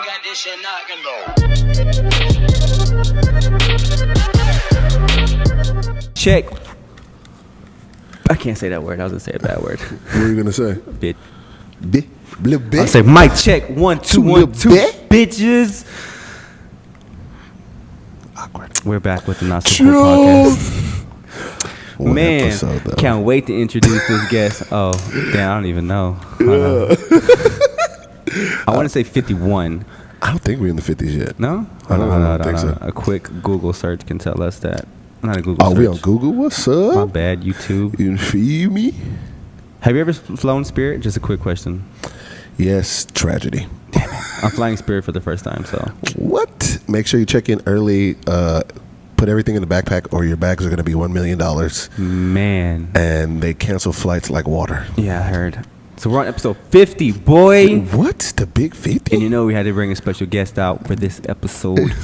got this shit knocking though. Check. I can't say that word. I was gonna say a bad word. What are you gonna say? Bit. Little bit. I'll say mic check. 1 2 1 2. Bitches. Awkward. We're back with the Not So Cool podcast. One Man, episode, though. can't wait to introduce this guest. Oh, damn, I don't even know. I want to say 51. I don't think we're in the 50s yet. No? I don't think so. A quick Google search can tell us that. Not a Google search. Are we on Google? What's up? My bad, YouTube. You feel me? Have you ever flown Spirit? Just a quick question. Yes, tragedy. Damn it. I'm flying Spirit for the first time, so. What? Make sure you check in early. Put everything in the backpack or your bags are going to be $1 million. Man. And they cancel flights like water. Yeah, I heard. So we're on episode 50, boy. What? The big 50? And you know we had to bring a special guest out for this episode. We have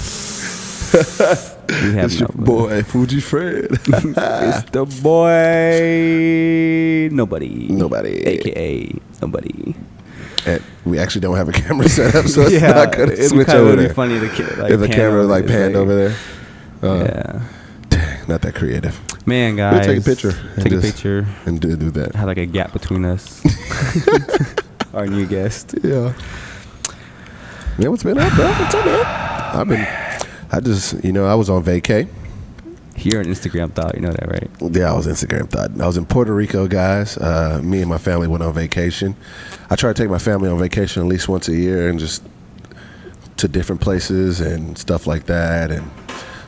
It's your boy, Fuji Fred. It's the boy. Nobody. AKA somebody. And we actually don't have a camera set up, so it's Yeah, not going to it'd be switch kinda over really there. funny to like, If the pan camera over, like it's panned like- over there. Yeah. Dang, not that creative. Man, guys. We'll take a picture. Take a picture. And do that. Had like a gap between us. Our new guest. Yeah. Yeah, what's been up, bro? What's up, man? I was on vacay. Here on Instagram thought, you know that, right? Yeah, I was Instagram thought. I was in Puerto Rico, guys. Me and my family went on vacation. I try to take my family on vacation at least once a year and just to different places and stuff like that. And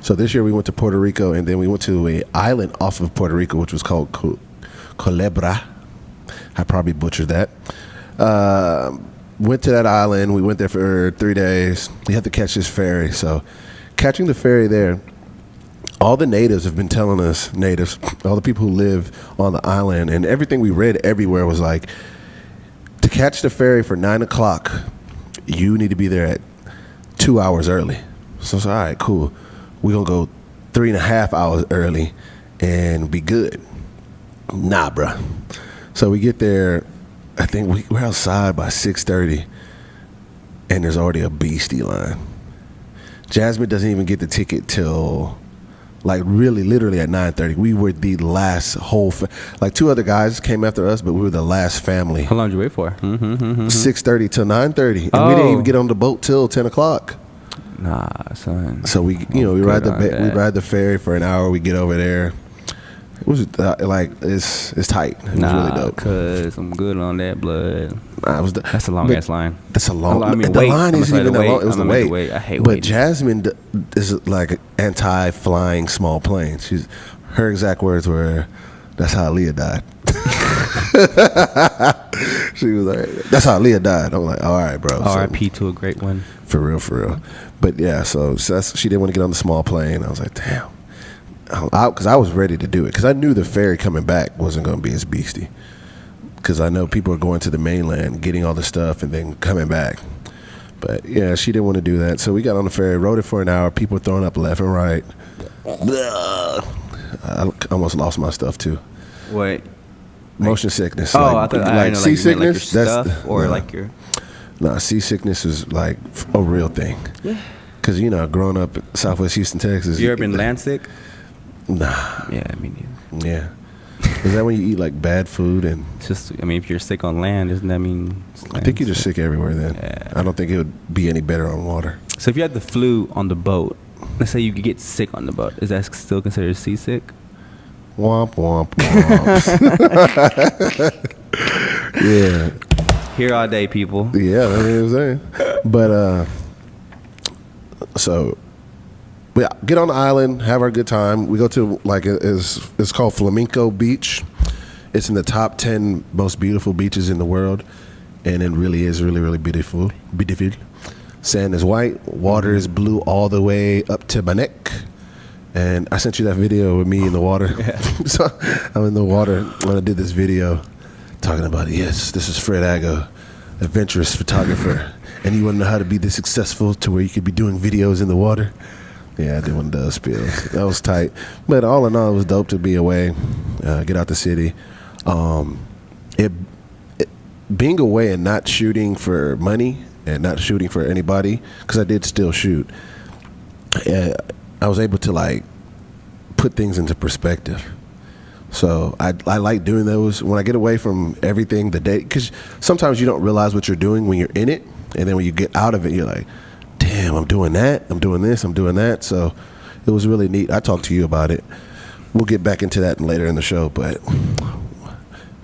so this year we went to Puerto Rico, and then we went to an island off of Puerto Rico, which was called Culebra. I probably butchered that. Went to that island. We went there for 3 days. We had to catch this ferry. So catching the ferry there, all the natives have been telling us, all the people who live on the island, and everything we read everywhere was like, to catch the ferry for 9 o'clock, you need to be there at 2 hours early. So I was like, all right, cool. We're going to go 3.5 hours early and be good. Nah, bruh. So we get there, I think we're outside by 6:30, and there's already a beastie line. Jasmine doesn't even get the ticket till, like, really, literally at 9:30. We were the last like, two other guys came after us, but we were the last family. How long did you wait for? 6:30 till 9:30, and we didn't even get on the boat till 10 o'clock. Nah, son. So we ride the ferry for an hour. We get over there. It was it's tight. It was really dope. Cause I'm good on that blood. That's a long ass line. That's a long. I mean, the wait. line isn't even that long. It was the wait. I hate But waiting. Jasmine is like anti-flying small planes. Her exact words were, "That's how Leah died." She was like, "That's how Leah died." I'm like, "All right, bro." R.I.P. to a great one. For real. But yeah, so she didn't want to get on the small plane. I was like, damn. Because I was ready to do it. Because I knew the ferry coming back wasn't going to be as beastie. Because I know people are going to the mainland, getting all the stuff, and then coming back. But yeah, she didn't want to do that. So we got on the ferry, rode it for an hour. People were throwing up left and right. I almost lost my stuff too. What? Motion sickness. I thought like seasickness. Like your stuff or like your. Nah, seasickness is like a real thing. Yeah. Because, growing up in Southwest Houston, Texas. You ever been land sick? Nah. Yeah, I mean. Yeah. Is that when you eat like bad food and? If you're sick on land, doesn't that mean? I think you're just sick everywhere then. Yeah. I don't think it would be any better on water. So if you had the flu on the boat, let's say you could get sick on the boat, is that still considered seasick? Womp womp womp. Yeah. Here all day, people. Yeah, that's what I'm saying. But so we get on the island, have our good time. We go to it's called Flamenco Beach. It's in the top 10 most beautiful beaches in the world, and it really is really beautiful. Sand is white, water is blue all the way up to my neck. And I sent you that video with me in the water. Yeah. So I'm in the water when I did this video talking about, yes, this is Fred Aggo, adventurous photographer. And you want to know how to be this successful to where you could be doing videos in the water? Yeah, I did one of those spills. That was tight. But all in all, it was dope to be away, get out the city. Being away and not shooting for money and not shooting for anybody, because I did still shoot. And I was able to like put things into perspective. So I like doing those when I get away from everything the day, because sometimes you don't realize what you're doing when you're in it, and then when you get out of it, you're like, damn, I'm doing that, I'm doing this, I'm doing that. So it was really neat. I talked to you about it. We'll get back into that later in the show, but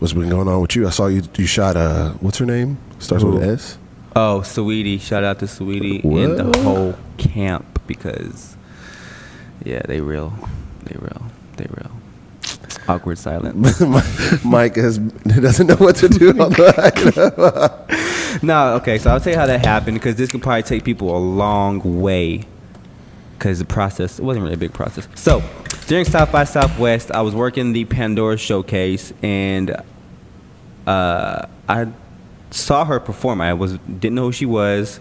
what's been going on with you? I saw you shot what's her name? Starts with an S? Oh, Sweetie. Shout out to Sweetie and the whole camp, because yeah, they real. Awkward silence. Mike doesn't know what to do on the No, okay, so I'll tell you how that happened, because this could probably take people a long way, because the process, it wasn't really a big process. So during South by Southwest, I was working the Pandora showcase, and I saw her perform. Didn't know who she was.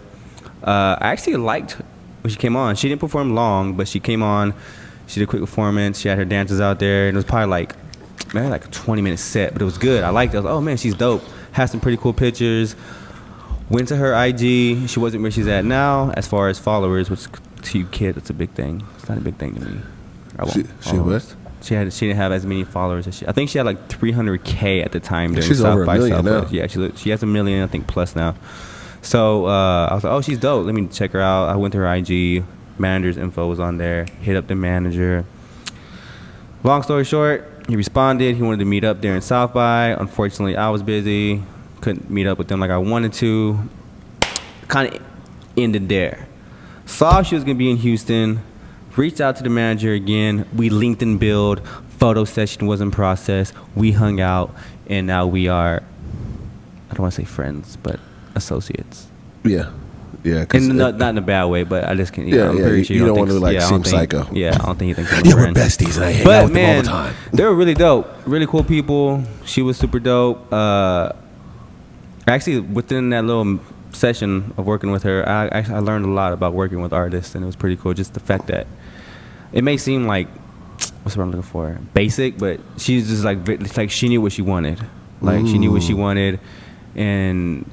I actually liked when she came on. She didn't perform long, but she came on. She did a quick performance. She had her dancers out there, and it was probably like a 20-minute set, but it was good. I liked it. I was like, oh man, she's dope. Had some pretty cool pictures. Went to her IG. She wasn't where she's at now as far as followers, which to you kids, it's a big thing. It's not a big thing to me. She was? She didn't have as many followers as I think she had like 300K at the time during She's South over by a million Southwest. now. Yeah, she has 1 million, I think, plus now. So I was like, oh, she's dope. Let me check her out. I went to her IG. Manager's info was on there. Hit up the manager. Long story short, he responded. He wanted to meet up there in South by. Unfortunately, I was busy. Couldn't meet up with them like I wanted to. Kind of ended there. Saw she was going to be in Houston. Reached out to the manager again. We linked and build. Photo session was in process. We hung out. And now we are, I don't want to say friends, but associates. Yeah. Yeah, and not in a bad way, but I just can't. Yeah, I'm yeah. pretty sure You don't want to seem psycho. Yeah, I don't think he thinks I'm a Yeah, we're friend. besties, and I hang out with them all the time. They were really dope, really cool people. She was super dope. Actually, within that little session of working with her, I learned a lot about working with artists, and it was pretty cool. Just the fact that it may seem like, what's what I'm looking for, basic, but she's just like, it's like she knew what she wanted. Like she knew what she wanted, and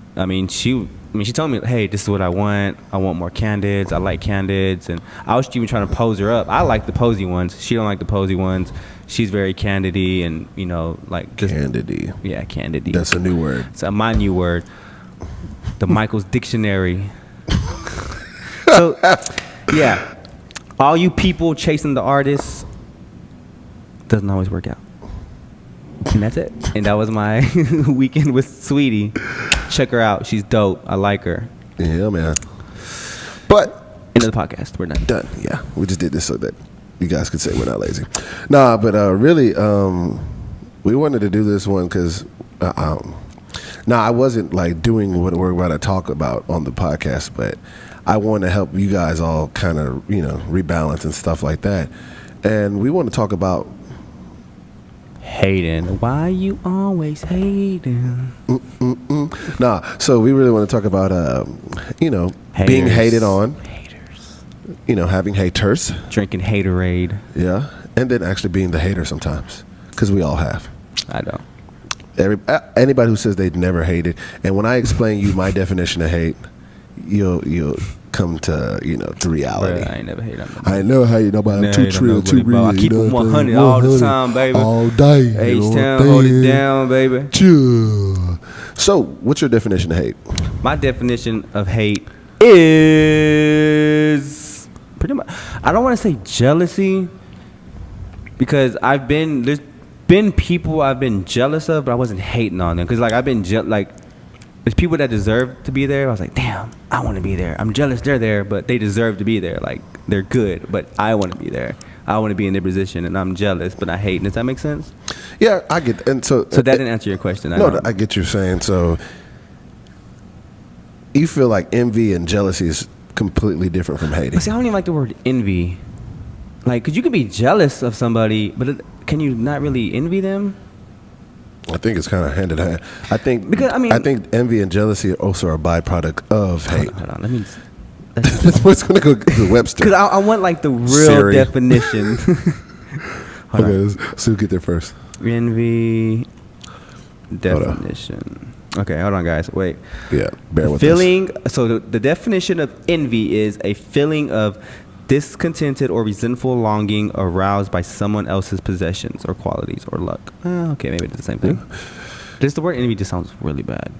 she told me, hey, this is what I want. I want more candids. I like candids. And I was even trying to pose her up. I like the posy ones. She don't like the posy ones. She's very candidy and, like... Candidy. Yeah, candidy. That's a new word. It's my new word. The Michael's Dictionary. So, yeah. All you people chasing the artists doesn't always work out. And that's it. And that was my weekend with Sweetie. Check her out. She's dope. I like her. Yeah, man. But end of the podcast. We're done. Yeah, we just did this so that you guys could say we're not lazy. Nah, but really, we wanted to do this one because, I wasn't like doing what we're about to talk about on the podcast, but I want to help you guys all kind of rebalance and stuff like that. And we want to talk about hating. Why you always hating? Nah, so we really want to talk about being hated on. Haters. Having haters. Drinking haterade. Yeah, and then actually being the hater sometimes, because we all have. I don't. Anybody who says they've never hated, and when I explain you my definition of hate, you'll come to to reality. Bruh, I ain't never hate on nobody. I ain't never hate nobody. I'm too trill, too real. I keep it 100 all the time, baby. All day. H-Town, hold it down, baby. Chill. So, what's your definition of hate? My definition of hate is pretty much, I don't want to say jealousy, because there's been people I've been jealous of, but I wasn't hating on them. Because I've been there's people that deserve to be there. I was like, damn, I want to be there. I'm jealous they're there, but they deserve to be there. Like, they're good, but I want to be there. I want to be in their position, and I'm jealous, but I hate. Does that make sense? Yeah, I get. And so that didn't answer your question. I get what you're saying. So you feel like envy and jealousy is completely different from hating. But see, I don't even like the word envy. Like, because you could be jealous of somebody, but can you not really envy them? I think it's kind of hand in hand. I think envy and jealousy also are a byproduct of hate. Hold on. Let me. That's what's going to go to Webster. Because I want the real Siri. definition. Okay, so we'll get there first. Envy definition. Okay, hold on, guys. Wait. Yeah, bear with Feeling. So the definition of envy is a feeling of discontented or resentful longing aroused by someone else's possessions or qualities or luck. Okay, maybe it's the same thing. Just the word envy just sounds really bad.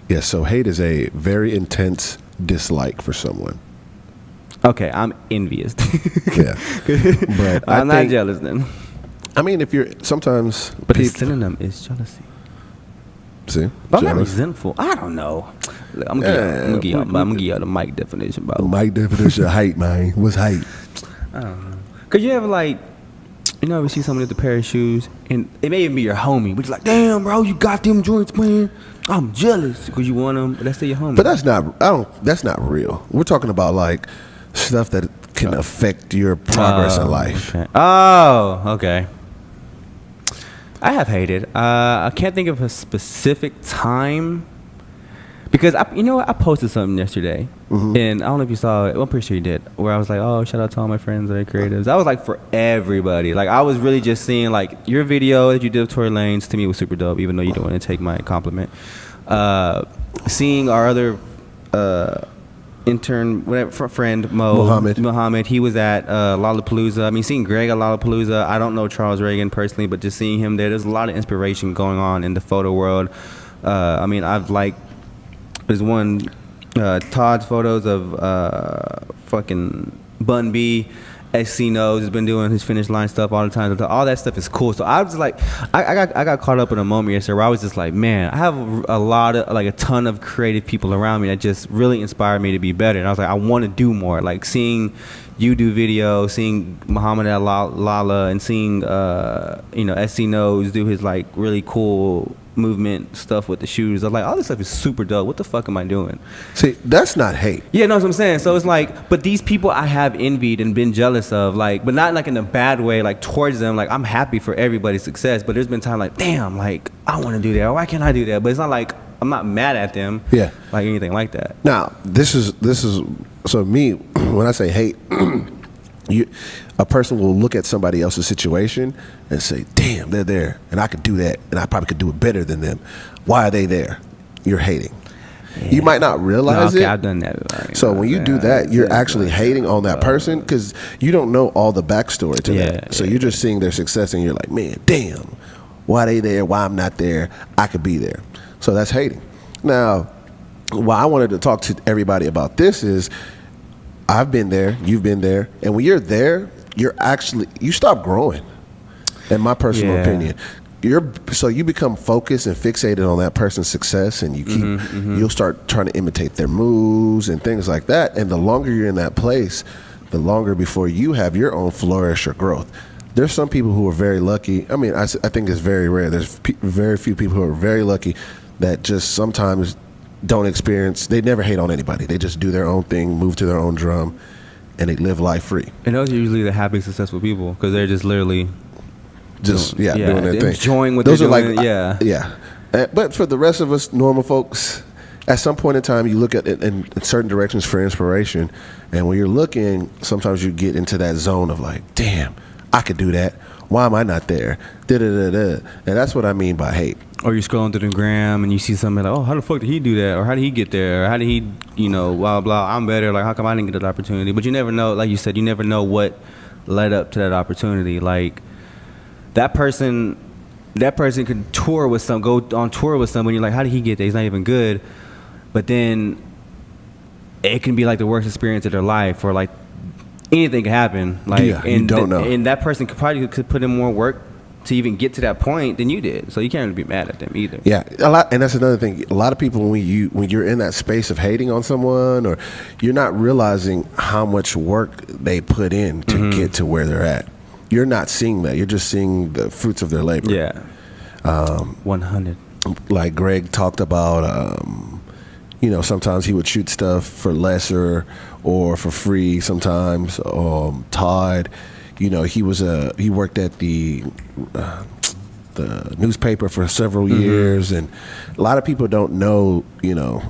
Yeah, so hate is a very intense dislike for someone. Okay, I'm envious. Yeah, but I'm not jealous then. I mean, if you're sometimes, But the synonym is jealousy. See, But I'm not resentful. I don't know. Look, I'm gonna give y'all the mic definition, bro. Mike definition of hate, man. What's hate? I don't know. Cause you ever like, you know, ever see someone with a pair of shoes, and it may even be your homie, but you're like, damn, bro, you got them joints, man. I'm jealous because you want them, but that's still your homie. But that's not. That's not real. We're talking about like stuff that can affect your progress in life. Okay. Oh, okay. I have hated. I can't think of a specific time because I posted something yesterday, and I don't know if you saw it. Well, I'm pretty sure you did. Where I was like, "Oh, shout out to all my friends that are creatives." I was like for everybody. Like I was really just seeing like your video that you did with Tory Lanez to me was super dope. Even though you don't want to take my compliment, seeing our other intern, whatever, friend Mohammed. He was at Lollapalooza. I mean, seeing Greg at Lollapalooza. I don't know Charles Reagan personally, but just seeing him there's a lot of inspiration going on in the photo world. I mean, there's one Todd's photos of fucking Bun B. SC knows has been doing his finish line stuff all the time. All that stuff is cool. So I was like, I got caught up in a moment yesterday where I was just like, man, I have a ton of creative people around me that just really inspired me to be better. And I was like, I want to do more. Like seeing you do video, seeing Muhammad at Lala, and seeing SC knows do his like really cool movement stuff with the shoes. I was like, all this stuff is super dope. What the fuck am I doing? See, that's not hate. Yeah, no, that's what I'm saying. So it's like, but these people I have envied and been jealous of, like, but not like in a bad way, like towards them. Like I'm happy for everybody's success, but there's been time like, damn, like I want to do that. Why can't I do that? But it's not like I'm not mad at them. Yeah, like anything like that. Now this is so me when I say hate. A person will look at somebody else's situation and say, damn, they're there, and I could do that, and I probably could do it better than them. Why are they there? You're hating. Yeah. You might not realize it. I've done that. Like, so when you do that, you're actually hating on that person because you don't know all the backstory to that. So you're just seeing their success, and you're like, man, damn, why are they there? Why I'm not there? I could be there. So that's hating. Now, why I wanted to talk to everybody about this is I've been there, you've been there, and when you're there, you stop growing. In my personal opinion, you become focused and fixated on that person's success, and you keep you'll start trying to imitate their moves and things like that. And the longer you're in that place, the longer before you have your own flourish or growth. There's some people who are very lucky. I mean, I think it's very rare. There's very few people who are very lucky that just sometimes don't experience. They never hate on anybody. They just do their own thing, move to their own drum, and they live life free. And those are usually the happy, successful people because they're just literally doing their thing, enjoying what those they're are doing. Yeah. But for the rest of us normal folks, at some point in time, you look at it in certain directions for inspiration, and when you're looking, sometimes you get into that zone of like, damn, I could do that. Why am I not there? And that's what I mean by hate. Or you're scrolling through the gram and you see something like, oh, how the fuck did he do that? Or how did he get there? Or how did he, blah, blah, I'm better. Like, how come I didn't get that opportunity? But you never know, like you said, you never know what led up to that opportunity. Like, that person could go on tour with someone. You're like, how did he get there? He's not even good. But then it can be like the worst experience of their life, or like anything can happen. Like, you don't know. And that person could put in more work to even get to that point than you did. So you can't really be mad at them either. Yeah, and that's another thing. A lot of people, when you're in that space of hating on someone, or you're not realizing how much work they put in to get to where they're at. You're not seeing that. You're just seeing the fruits of their labor. Yeah. 100. Like Greg talked about, sometimes he would shoot stuff for lesser or for free sometimes. Todd, he worked at the newspaper for several years, and a lot of people don't know,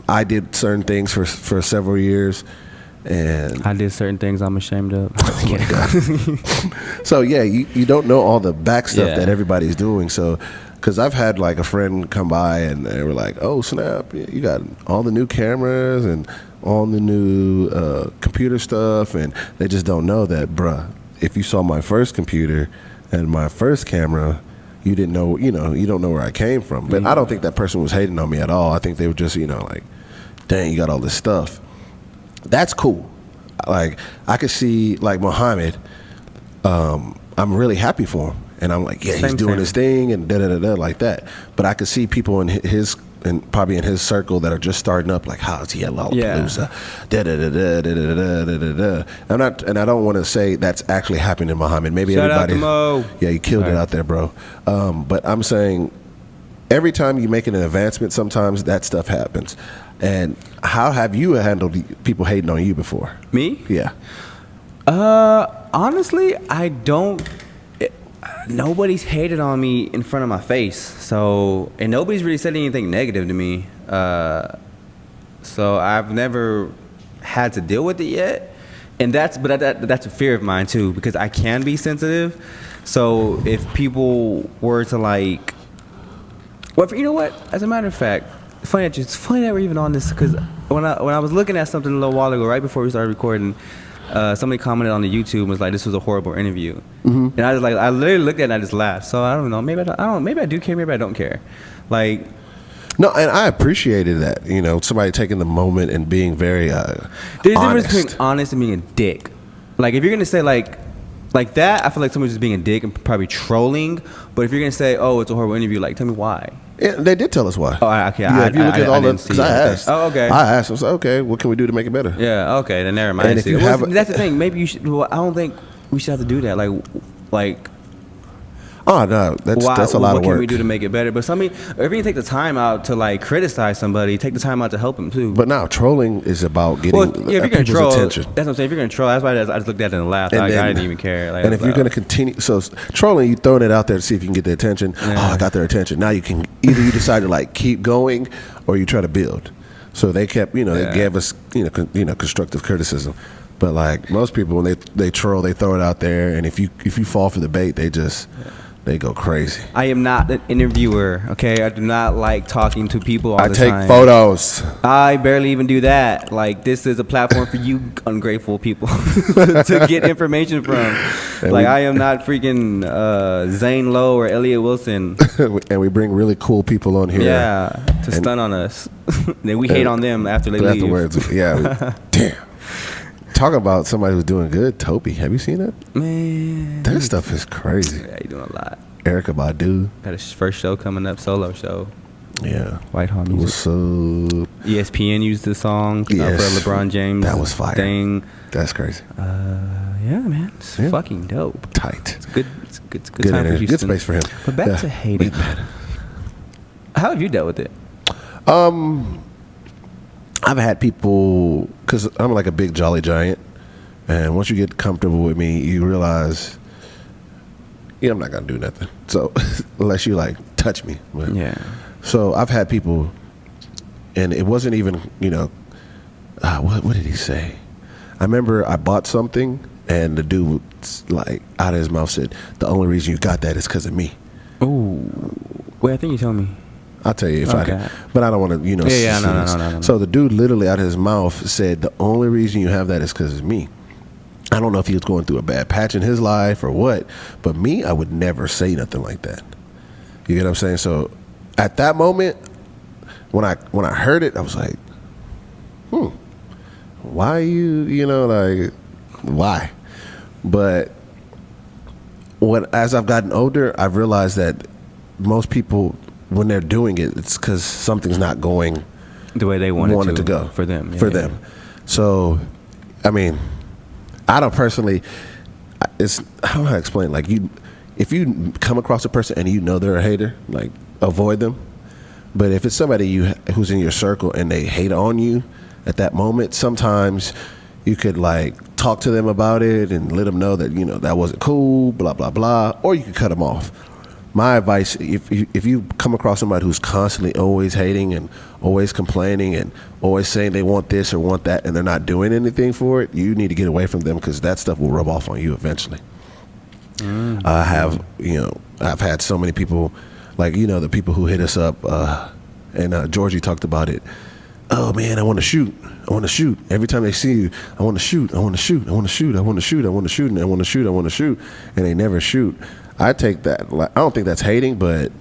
I did certain things for several years, And I did certain things I'm ashamed of. so yeah, you don't know all the back stuff Yeah. that everybody's doing. So, because I've had like a friend come by and they were like, "Oh snap, you got all the new cameras and all the new computer stuff," and they just don't know that, bruh. If you saw my first computer and my first camera, you didn't know, you don't know where I came from. But I don't think that person was hating on me at all. I think they were just, like, dang, you got all this stuff. That's cool. Like, I could see, like, Muhammad, I'm really happy for him. And I'm like, yeah, he's doing his thing and da-da-da-da like that. But I could see people in his, and probably in his circle that are just starting up, like, how's he at Lollapalooza? Da-da-da-da, da-da-da-da-da-da. And I don't want to say that's actually happening to Muhammad. Maybe Shout everybody. out to Mo. Yeah, you killed it out there, bro. But I'm saying every time you make an advancement, sometimes that stuff happens. And how have you handled people hating on you before? Me? Yeah. Honestly, I don't. Nobody's hated on me in front of my face. So, and nobody's really said anything negative to me. So I've never had to deal with it yet. And that's a fear of mine too, because I can be sensitive. So if people were to like, well, you know what? As a matter of fact, it's funny that we're even on this, because when I was looking at something a little while ago, right before we started recording, somebody commented on the YouTube and was like, "This was a horrible interview," and I was like, I literally looked at it and I just laughed. So I don't know. Maybe maybe I do care. Maybe I don't care. Like, no, and I appreciated that. Somebody taking the moment and being very there's a difference honest. between honest and being a dick. Like, if you're gonna say like that, I feel like someone's just being a dick and probably trolling. But if you're gonna say, "Oh, it's a horrible interview," like, tell me why. Yeah, they did tell us why. Oh, okay. Yeah, if you look at all the, because I asked. Oh, okay. I asked. I was like, okay, what can we do to make it better? Yeah. Okay. Then never mind. And if you Well, have that's the thing. Maybe you should. Well, I don't think we should have to do that. Like. Oh no, that's a lot of work. What can we do to make it better? But if you take the time out to like criticize somebody, take the time out to help them too. But now trolling is about getting if you're gonna people's troll, attention. that's what I'm saying. If you're gonna troll, that's why I just looked at it and laughed. I didn't even care. Like, and if you're gonna continue, so trolling, you throwing it out there to see if you can get their attention. Yeah. Oh, I got their attention. Now you can either you decide to like keep going, or you try to build. So they kept, they gave us, constructive criticism. But like most people, when they troll, they throw it out there, and if you fall for the bait, they just. They go crazy. I am not an interviewer, okay? I do not like talking to people all the time. I take photos. I barely even do that. Like, this is a platform for you ungrateful people to get information from. Like, I am not freaking Zane Lowe or Elliot Wilson. And we bring really cool people on here. Yeah, to stun on us. Then we hate on them after they leave. Afterwards, yeah. Damn. Talk about somebody who's doing good. Toby, have you seen it? Man. That stuff is crazy. Yeah, you're doing a lot. Erykah Badu. Got his first show coming up, solo show. Yeah. Whitehall Music. What's up? ESPN used the song for LeBron James. That was fire. Thing. That's crazy. Yeah, man. It's fucking dope. Tight. It's good. It's good time for Houston. Good space for him. But back to hating. How have you dealt with it? I've had people, because I'm like a big jolly giant, and once you get comfortable with me, you realize, I'm not gonna do nothing. So unless you like touch me, but, Yeah. So I've had people, and it wasn't even, what did he say? I remember I bought something, and the dude like out of his mouth said, "The only reason you got that is because of me." Oh, wait, I think you told me. I'll tell you if I can, but I don't want to, Yeah, no. So the dude literally out of his mouth said, "The only reason you have that is because of me." I don't know if he was going through a bad patch in his life or what, but me, I would never say nothing like that. You get what I'm saying? So at that moment, when I heard it, I was like, why are you, like, why? But as I've gotten older, I've realized that most people, when they're doing it, it's because something's not going the way they want it to go for them. Them. So, I mean, I don't personally. I don't know how to explain. Like if you come across a person and they're a hater, like avoid them. But if it's somebody who's in your circle and they hate on you at that moment, sometimes you could like talk to them about it and let them know that that wasn't cool, blah blah blah, or you could cut them off. my advice, if you come across somebody who's constantly always hating and always complaining and always saying they want this or want that and they're not doing anything for it, you need to get away from them, because that stuff will rub off on you eventually. I've had so many people, like, the people who hit us up, and Georgie talked about it. Oh man, I want to shoot. I want to shoot. Every time they see you, I want to shoot. I want to shoot. I want to shoot. I want to shoot. I want to shoot. And I want to shoot. I want to shoot. And they never shoot. I take that. Like, I don't think that's hating, but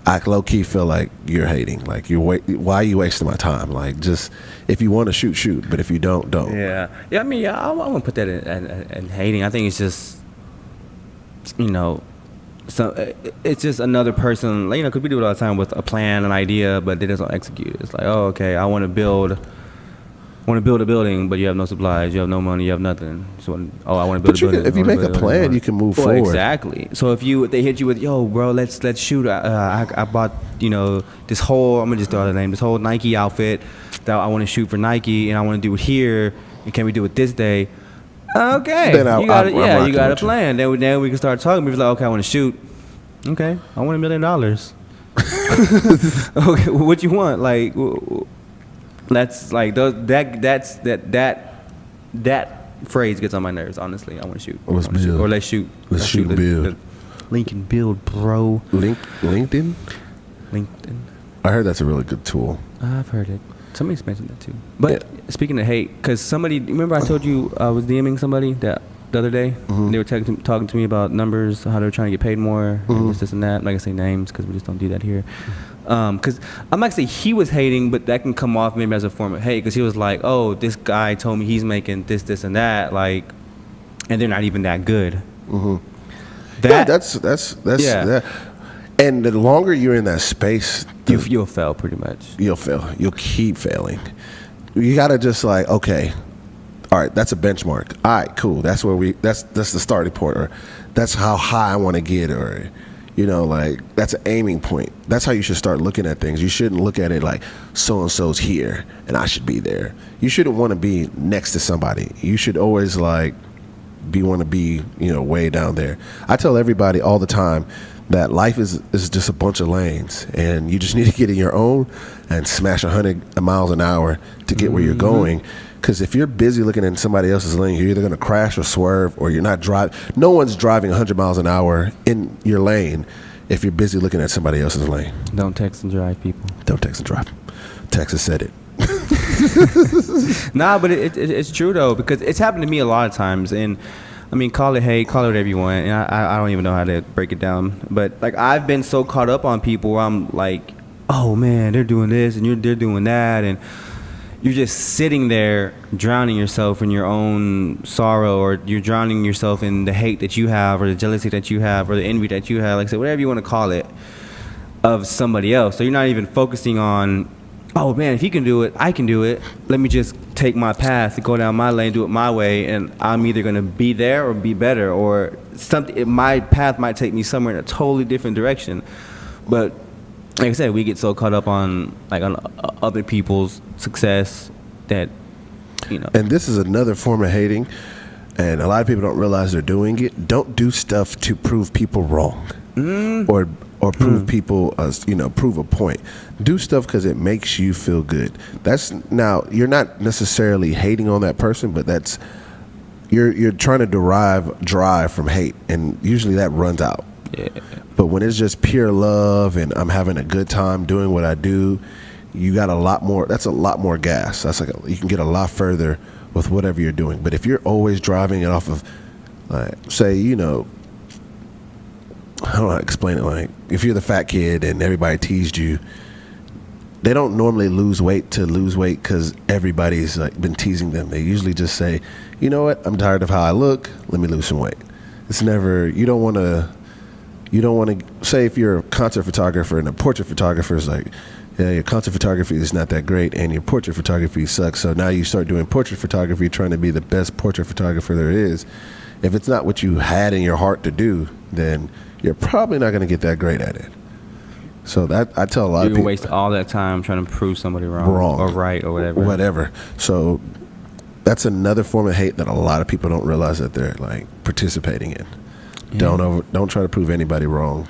I low key feel like you're hating. Like, why are you wasting my time? Like, just if you want to shoot, shoot. But if you don't. Yeah. I mean, I wouldn't put that in hating. I think it's just, so it's just another person, because we do it all the time with a plan, an idea, but they just don't execute it. It's like, oh, okay, I want to build a building, but you have no supplies, you have no money, you have nothing. So, I want to build a building. If you make a plan, you can move forward. Exactly. So if they hit you with, yo, bro, let's shoot. I bought, this whole, I'm gonna just throw out the name, this whole Nike outfit that I want to shoot for Nike, and I want to do it here. And can we do it this day? Okay, then you got a plan. Then we can start talking. We're like, okay, I want to shoot. Okay, I want $1 million. Okay, what you want? Like, that's like that phrase gets on my nerves. Honestly, I want to shoot. Let's build. Or let's shoot. Let's shoot and build. Link and build, bro. LinkedIn. I heard that's a really good tool. I've heard it. Somebody's mentioned that too. But speaking of hate, because somebody, remember I told you I was DMing somebody the other day? Mm-hmm. They were talking to me about numbers, how they were trying to get paid more, and this and that. I'm not going to say names because we just don't do that here. Because I'm not going to say he was hating, but that can come off maybe as a form of hate, because he was like, oh, this guy told me he's making this, and that, like, and they're not even that good. Mm-hmm. That's that. And the longer you're in that space, you'll fail pretty much. You'll fail. You'll keep failing. You gotta just like, okay, all right, that's a benchmark. All right, cool. That's where that's the starting point, or that's how high I want to get, or like that's an aiming point. That's how you should start looking at things. You shouldn't look at it like so and so's here and I should be there. You shouldn't want to be next to somebody. You should always like want to be way down there. I tell everybody all the time that life is just a bunch of lanes, and you just need to get in your own and smash 100 miles an hour to get where you're going. Because if you're busy looking in somebody else's lane, you're either going to crash or swerve, or you're not driving. No one's driving 100 miles an hour in your lane if you're busy looking at somebody else's lane. Don't text and drive, people. Don't text and drive. Texas said it. Nah, but it's true though, because it's happened to me a lot of times. And I mean, call it hate, call it whatever you want, and I don't even know how to break it down. But like, I've been so caught up on people where I'm like, oh man, they're doing this and they're doing that, and you're just sitting there drowning yourself in your own sorrow, or you're drowning yourself in the hate that you have, or the jealousy that you have, or the envy that you have, like I said, whatever you want to call it, of somebody else. So you're not even focusing on, oh man, if he can do it, I can do it. Let me just take my path, go down my lane, do it my way, and I'm either going to be there or be better, or something. My path might take me somewhere in a totally different direction. But like I said, we get so caught up on other people's success that, And this is another form of hating, and a lot of people don't realize they're doing it. Don't do stuff to prove people wrong, or prove people, prove a point. Do stuff because it makes you feel good. Now you're not necessarily hating on that person, but that's you're trying to drive from hate, and usually that runs out. Yeah. But when it's just pure love and I'm having a good time doing what I do, you got a lot more. That's a lot more gas. That's you can get a lot further with whatever you're doing. But if you're always driving it off of, say, I don't know how to explain it. Like, if you're the fat kid and everybody teased you, they don't normally lose weight because everybody's been teasing them. They usually just say, you know what, I'm tired of how I look. Let me lose some weight. It's never. You don't want to say, if you're a concert photographer and a portrait photographer is like, yeah, your concert photography is not that great and your portrait photography sucks. So now you start doing portrait photography, trying to be the best portrait photographer there is. If it's not what you had in your heart to do, then you're probably not going to get that great at it. So that I tell a lot of people. You waste all that time trying to prove somebody wrong or right or whatever. So that's another form of hate that a lot of people don't realize that they're participating in. Yeah. Don't try to prove anybody wrong.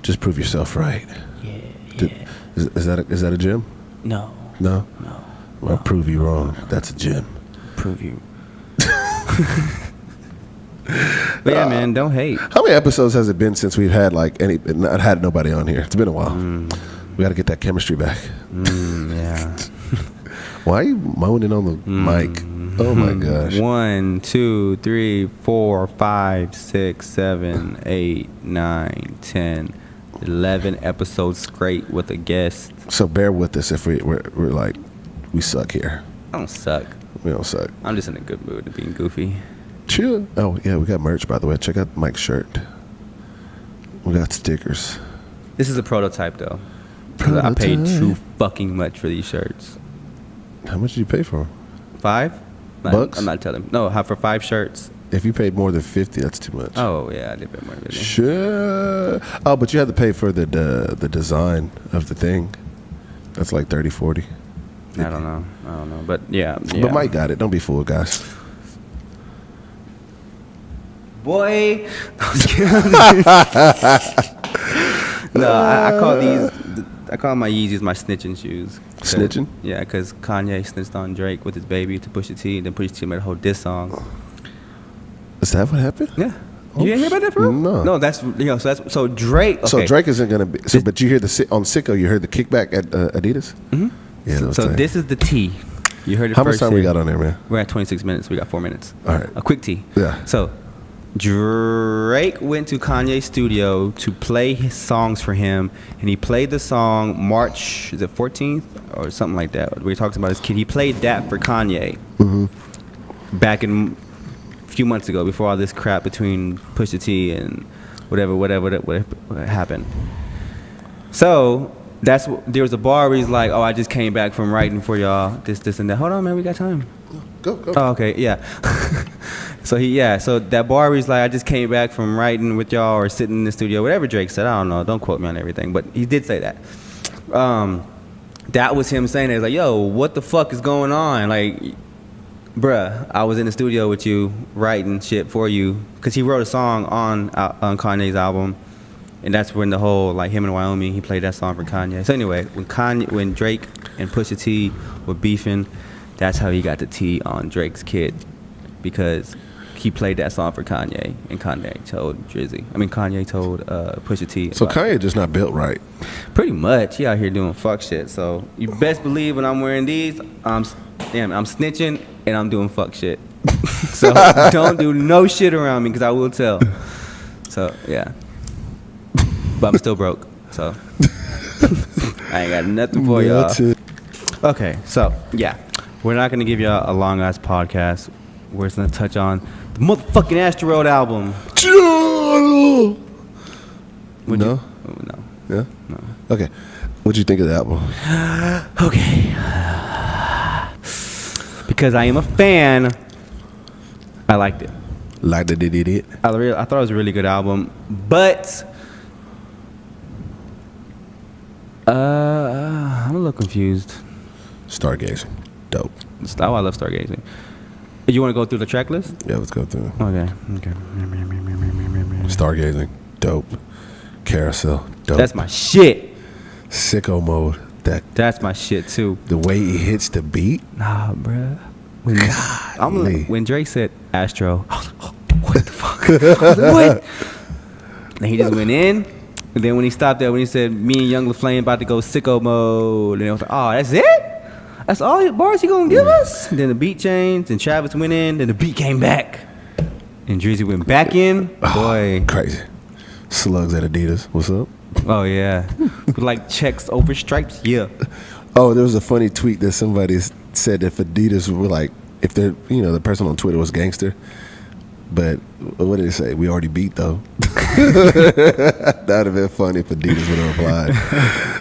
Just prove yourself right. Yeah. Is that a gym? No. No? No. Well, prove you wrong. That's a gym. Prove you. But yeah, man, don't hate. How many episodes has it been since we've had not had nobody on here? It's been a while. We got to get that chemistry back. Yeah. Why are you moaning on the mic? Oh my gosh. 1, 2, 3, 4, 5, 6, 7, 8, 9, 10, 11 episodes straight with a guest. So bear with us if we're like, we suck here. I don't suck. We don't suck. I'm just in a good mood of being goofy. Chill. Oh yeah, we got merch, by the way. Check out Mike's shirt. We got stickers. This is a prototype though. 'Cause I paid too fucking much for these shirts. How much did you pay for them? $5? Bucks? I'm not telling. No, for 5 shirts. If you paid more than 50, that's too much. Oh yeah, I did pay more than 50. Sure. Oh, but you had to pay for the design of the thing. That's like 30, 40. I don't know. But yeah. But Mike got it. Don't be fooled, guys. Boy. No, I call my Yeezys my snitching shoes. Snitching? Yeah, because Kanye snitched on Drake with his baby to Pusha T, and then Pusha T made a whole diss song. Is that what happened? Yeah. You didn't hear about that, bro? No. No, so Drake. Okay. So Drake isn't gonna be. So, but you hear on Sicko, you heard the kickback at Adidas. Mm-hmm. Yeah. So this is the T. You heard it How first. much time we here. got on there, man? We're at 26 minutes. We got 4 minutes. All right. A quick T. Yeah. So Drake went to Kanye's studio to play his songs for him, and he played the song March, is it 14th or something like that? We talked about his kid. He played that for Kanye back in a few months ago, before all this crap between Pusha T and whatever happened. So there was a bar where he's like, "Oh, I just came back from writing for y'all, this and that." Hold on, man, we got time. Go. Oh, okay, yeah. So that bar where he's like, I just came back from writing with y'all or sitting in the studio, whatever Drake said. I don't know. Don't quote me on everything, but he did say that. That was him saying it. Like, yo, what the fuck is going on? Like, bruh, I was in the studio with you writing shit for you, because he wrote a song on Kanye's album, and that's when the whole like him in Wyoming, he played that song for Kanye. So anyway, when Drake and Pusha T were beefing, that's how he got the T on Drake's kid, because he played that song for Kanye, and Kanye told Pusha T. So Kanye just not built right. Pretty much, he out here doing fuck shit. So you best believe when I'm wearing these, I'm snitching and I'm doing fuck shit. So don't do no shit around me, because I will tell. So yeah, but I'm still broke. So I ain't got nothing for y'all. Okay, so yeah, we're not gonna give y'all a long ass podcast. We're just gonna touch on the motherfucking Astroworld album. No. Yeah. No. Okay. What'd you think of the album? Okay. Because I am a fan, I liked it. Liked it, did it. I thought it was a really good album, but I'm a little confused. Stargazing. Dope. Oh, I love Stargazing. You want to go through the track list? Yeah, let's go through. Okay. Stargazing. Dope. Carousel. Dope. That's my shit. Sicko Mode. That's my shit too. The way he hits the beat. Nah, bruh. When Drake said Astro, I was like, oh, what the fuck? I was like, what? And he just went in. And then when he stopped there, when he said, me and Young LaFlame about to go Sicko Mode, and I was like, oh, that's it? That's all the bars he gonna give us? And then the beat changed, and Travis went in, then the beat came back. And Drizzy went back in. Boy. Crazy. Slugs at Adidas. What's up? Oh, yeah. Like checks over stripes? Yeah. Oh, there was a funny tweet that somebody said if Adidas were like, if they're, the person on Twitter was gangster, but what did it say? We already beat, though. That would have been funny if Adidas would have replied.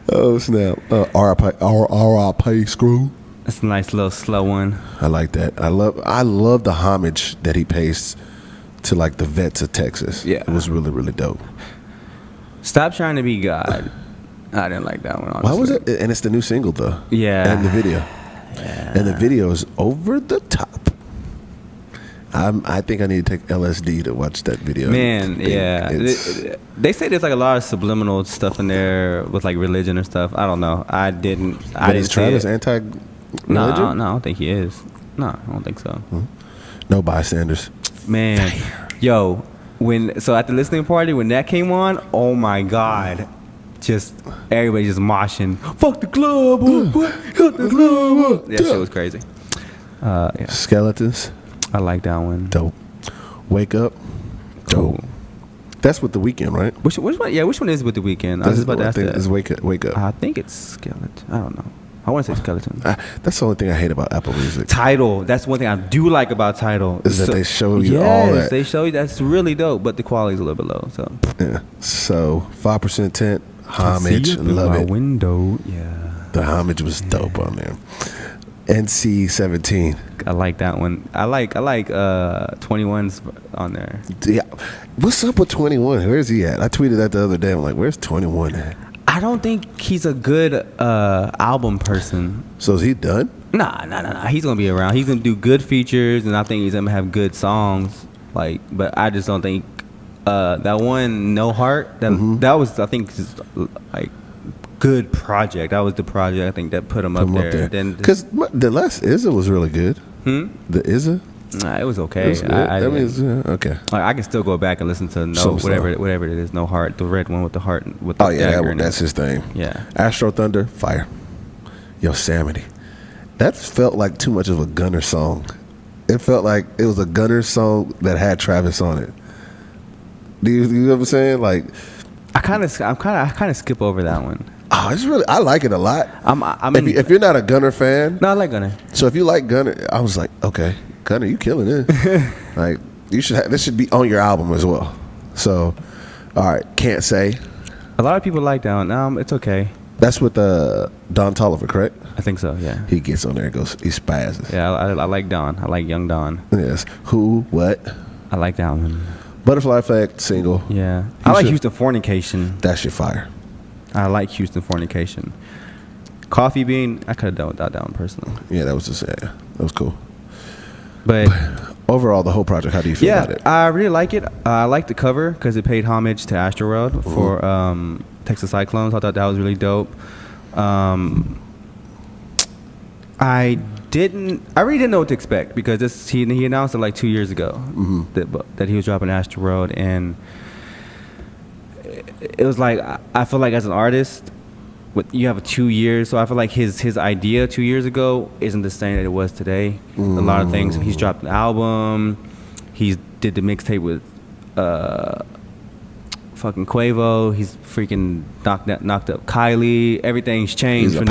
Oh, snap. R.I.P. Screw. That's a nice little slow one. I like that. I love the homage that he pays to, like, the vets of Texas. Yeah. It was really, really dope. Stop trying to be God. I didn't like that one, honestly. Why was it? And it's the new single, though. Yeah. And the video. Yeah. And the video is over the top. I think I need to take LSD to watch that video. Man, yeah. They say there's like a lot of subliminal stuff in there with like religion and stuff. I don't know. I didn't Is Travis anti-religion? No, I don't think he is. No, I don't think so. Mm-hmm. No bystanders. Man, yo, at the listening party when that came on, oh my God, just everybody just moshing. Fuck the club, fuck the club. That shit was crazy. Yeah. Skeletons. I like that one. Dope. Wake up. Cool. Dope. That's with The Weeknd, right? Which one? Yeah, which one is with The Weeknd? I was about to ask that. Is Wake Up. I think it's Skeleton. I don't know. I want to say Skeleton. That's the only thing I hate about Apple Music. Tidal. That's one thing I do like about Tidal. Is that they show you all that. Yes, they show you. That's really dope, but the quality's a little bit low. So yeah. So 5% tint, homage, love it. Window. Yeah. The homage was dope on there. NC-17. I like that one. I like 21's on there. Yeah. What's up with 21? Where's he at? I tweeted that the other day. I'm like, where's 21 at? I don't think he's a good album person. So is he done? Nah. He's gonna be around. He's gonna do good features, and I think he's gonna have good songs. Like, but I just don't think that one No Heart. That was, I think, just like good project. That was the project I think that put him up there. Because the last Izza was really good. The Izza. Nah, it was okay. Okay. Like, I can still go back and listen to whatever it is. No Heart, the red one with the heart with the dagger. That's his thing. Yeah. Astro Thunder, fire. Yosemite. That felt like too much of a Gunner song. It felt like it was a Gunner song that had Travis on it. Do you know what I'm saying? Like, I kind of skip over that one. Oh, it's really, I like it a lot. If you're not a Gunner fan, no, I like Gunner. So if you like Gunner, I was like, okay, Gunner, you killing it. Like, you should this should be on your album as well. So, all right, Can't Say. A lot of people like that one. It's okay. That's with Don Toliver, correct? I think so. Yeah. He gets on there and goes, he spazzes. Yeah, I like Don. I like Young Don. Yes. Who? What? I like that one. Butterfly Effect single. Yeah. I like Houston Fornication. That's your fire. I like Houston Fornication. Coffee Bean, I could have done without that one personally. Yeah, that was just that was cool. But overall, the whole project, how do you feel about it? I really like it. I like the cover because it paid homage to Astroworld for Texas Cyclones. I thought that was really dope. I really didn't know what to expect because he announced it like 2 years ago that he was dropping Astroworld, and it was like, I feel like as an artist, you have 2 years, so I feel like his idea 2 years ago isn't the same that it was today. A lot of things. He's dropped an album. He did the mixtape with fucking Quavo. He's freaking knocked up Kylie. Everything's changed from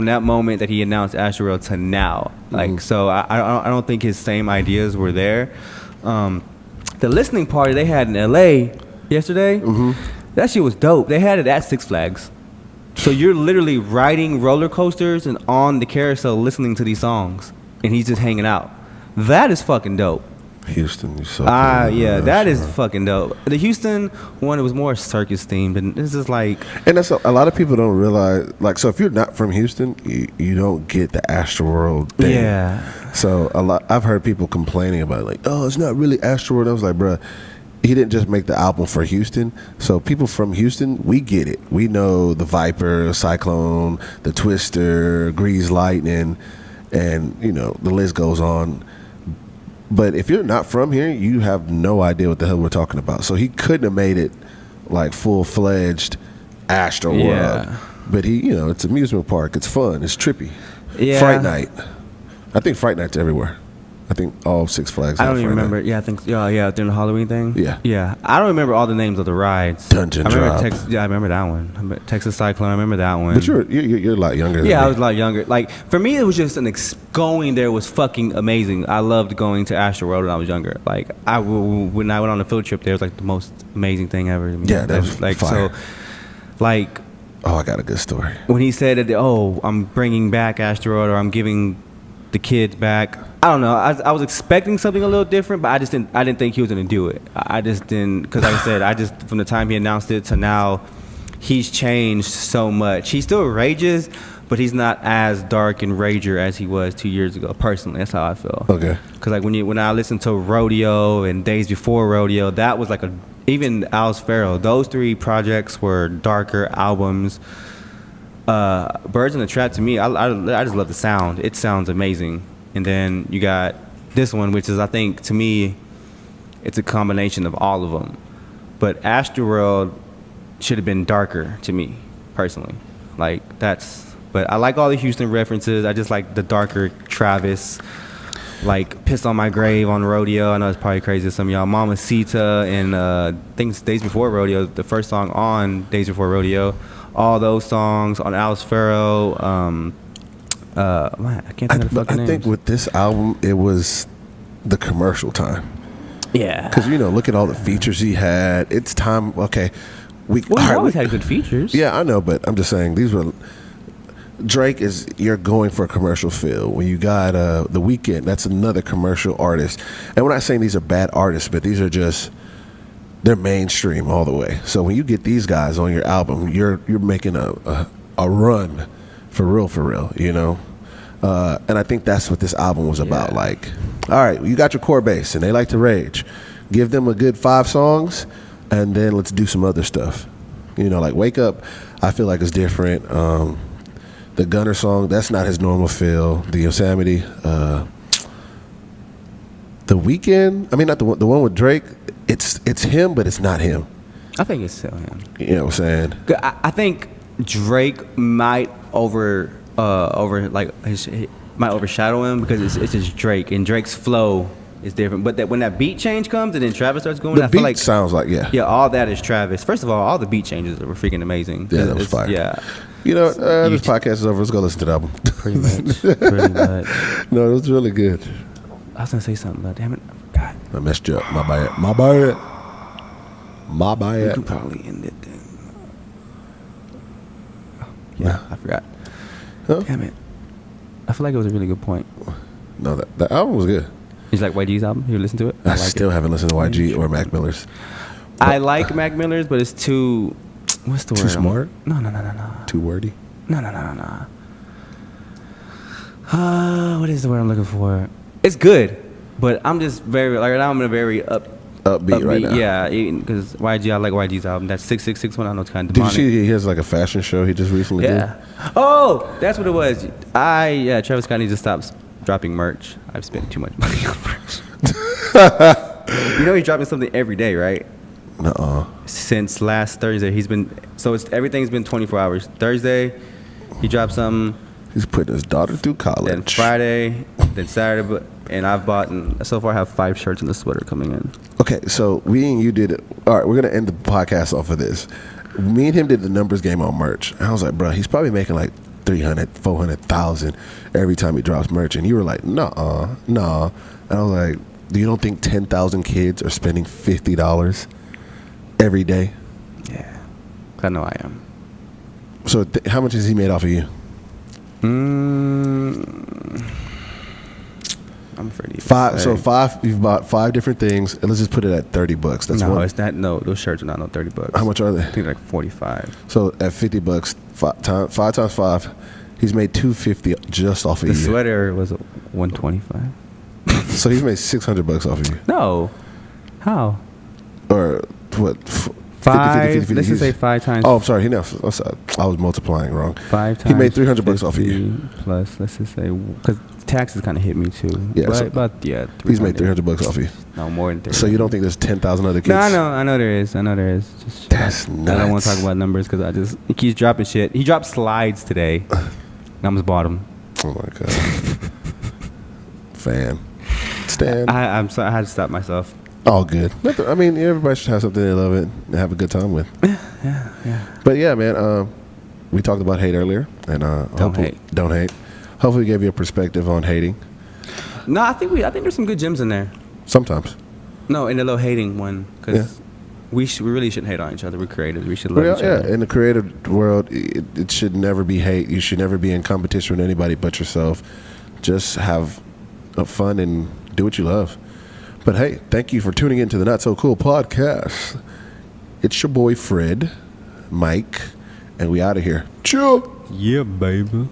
that moment that he announced Astroworld to now. Like, so I don't think his same ideas were there. The listening party they had in LA yesterday, that shit was dope. They had it at Six Flags. So you're literally riding roller coasters and on the carousel listening to these songs, and he's just hanging out. That is fucking dope. Houston, you're so that is fucking dope. The Houston one, was more circus themed, and this is like, and that's a lot of people don't realize. Like, so if you're not from Houston, you don't get the Astroworld thing. Yeah. So I've heard people complaining about it, like, oh, it's not really Astroworld. I was like, bruh, he didn't just make the album for Houston. So people from Houston, we get it. We know the Viper, Cyclone, the Twister, Grease Lightning, and the list goes on. But if you're not from here, you have no idea what the hell we're talking about. So he couldn't have made it like full-fledged Astroworld. Yeah. But it's an amusement park. It's fun. It's trippy. Yeah. Fright Night. I think Fright Night's everywhere. I think all Six Flags. I don't even remember. Yeah, I think. Yeah, during the Halloween thing. Yeah. I don't remember all the names of the rides. Dungeon Drop. I remember that one. Texas Cyclone. I remember that one. But you're a lot younger than me. I was a lot younger. Like, for me, it was just going there was fucking amazing. I loved going to Astroworld when I was younger. Like, when I went on a field trip there, it was like the most amazing thing ever. Yeah, that was like fire. So, like. Oh, I got a good story. When he said that, I'm bringing back Astroworld, or I'm giving the kids back. I don't know. I was expecting something a little different, but I didn't think he was gonna do it. I just didn't, because like I said, from the time he announced it to now, he's changed so much. He still rages, but he's not as dark and rager as he was 2 years ago. Personally, that's how I feel. Okay. Because like when I listened to Rodeo and Days Before Rodeo, that was like even Alice Farrell. Those 3 projects were darker albums. Birds in the Trap, to me, I just love the sound. It sounds amazing. And then you got this one, which is, I think, to me, it's a combination of all of them. But Astroworld should have been darker to me, personally. But I like all the Houston references. I just like the darker Travis, like Piss on My Grave on Rodeo. I know it's probably crazy to some of y'all. Mama Sita and things Days Before Rodeo, the first song on Days Before Rodeo. All those songs on Alice Farrell. I can't think of the fucking names. I think with this album, it was the commercial time. Yeah. Because, look at all the features he had. It's time. Okay. He always had good features. Yeah, I know, but I'm just saying these were. Drake you're going for a commercial feel. When you got The Weeknd, that's another commercial artist. And we're not saying these are bad artists, but these are just, they're mainstream all the way. So when you get these guys on your album, you're making a run for real, and I think that's what this album was about. Like, all right, you got your core base and they like to rage. Give them a good 5 songs and then let's do some other stuff. Like Wake Up, I feel like it's different. The Gunner song, that's not his normal feel. The Yosemite, The Weeknd, I mean, not the one with Drake, it's him, but it's not him. I think it's still him. You know what I'm saying? I think Drake might might overshadow him because it's just Drake, and Drake's flow is different. But when that beat change comes and then Travis starts going, the I beat feel like sounds like all that is Travis. First of all the beat changes were freaking amazing. Yeah, that was fire. Yeah. This podcast is over. Let's go listen to the album. Pretty much. No, it was really good. I was gonna say something, but damn it, I forgot. I messed you up. My bad. We could probably end it then. Yeah, I forgot. Huh? Damn it. I feel like it was a really good point. No, that album was good. He's like YG's album. You listen to it? I still haven't listened to YG or Mac Miller's. I like Mac Miller's, but it's too. What's the word? Too smart? No. Too wordy? No. What is the word I'm looking for? It's good, but I'm just very right now. I'm in a very upbeat right now. Yeah, because YG, I like YG's album. That 666 one, I know it's kind of Did you demonic. see he has like a fashion show he just recently did? Oh, that's what it was. Travis Scott needs to stop dropping merch. I've spent too much money on merch. He's dropping something every day, right? Nuh-uh. Since last Thursday, everything's been 24 hours. Thursday, he dropped something. He's putting his daughter through college. Then Friday, then Saturday, and I've bought, and so far I have 5 shirts and a sweater coming in. Okay, so we and you did it. All right, we're going to end the podcast off of this. Me and him did the numbers game on merch. I was like, bro, he's probably making like 300, 400,000 every time he drops merch. And you were like, nah. And I was like, you don't think 10,000 kids are spending $50 every day? Yeah, I know I am. So how much has he made off of you? I'm afraid to five. So you've bought 5 different things, and let's just put it at $30. That's no, one. it's not. No, those shirts are not $30. How much are they? I think like 45. So at $50, 5 times 5, he's made $250 just off of you. The sweater was $125. So he's made $600 off of you. No, how? Or what? 5. 50. Let's just say 5 times. Oh, I'm sorry. I was multiplying wrong. 5 times. He made $300 off of you. Plus, let's just say, because taxes kind of hit me too. Yeah, but he's made $300 off of you. No, more than 300. So you don't think there's 10,000 other kids? No, I know there is. Just, that's nuts. I don't want to talk about numbers because he keeps dropping shit. He dropped slides today. And I almost bought them. Oh my god. Fan. Stan. I'm sorry. I had to stop myself. All good. I mean, everybody should have something they love it and have a good time with. Yeah. But yeah, man. We talked about hate earlier, and Don't hate. Hopefully, we gave you a perspective on hating. No, I think there's some good gems in there. Sometimes. No, in the low hating one, because we really shouldn't hate on each other. We're creators. We should love each other. Yeah, in the creative world, it should never be hate. You should never be in competition with anybody but yourself. Just have fun and do what you love. But hey, thank you for tuning into the Not So Cool podcast. It's your boy Fred, Mike, and we out of here. Chill. Yeah, baby.